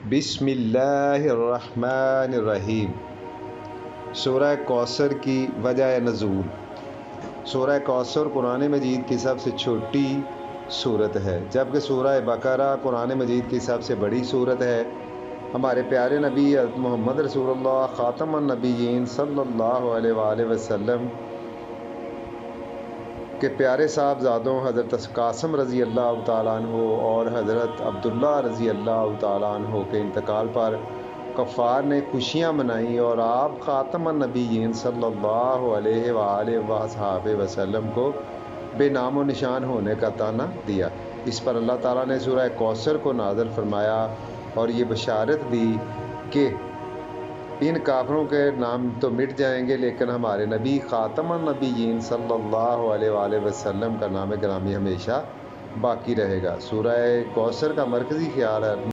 बिस्मिल्लाहिर्रहमानिर्रहीम। सूरह कौसर की वजह नज़ूल। सूरह कौसर कुरान मजीद की सबसे छोटी सूरत है, जबकि सूरह बकरा कुरान मजीद की सबसे बड़ी सूरत है। हमारे प्यारे नबी मोहम्मद रसूलुल्लाह ख़ातमुन नबिय्यीन सल्लल्लाहु अलैहि वसल्लम के प्यारे साहबजादों हज़रत कासिम रज़ी अल्लाह तआला अन्हु और हज़रत अब्दुल्ला रज़ी अल्लाह तआला अन्हु के इंतकाल पर कफ़ार ने खुशियाँ मनाई और आप ख़ातमुन नबिय्यीन सल्लल्लाहु अलैहि वसल्लम को बेनामो निशान होने का ताना दिया। इस पर अल्लाह ताला ने सूरह कौसर को नाज़िल फरमाया और ये बशारत दी कि इन काफिरों के नाम तो मिट जाएंगे, लेकिन हमारे नबी ख़ातमुन नबिय्यीन सल्लल्लाहु अलैहि वसल्लम का नाम गिरामी हमेशा बाकी रहेगा। सूरह कौसर का मरकज़ी ख्याल है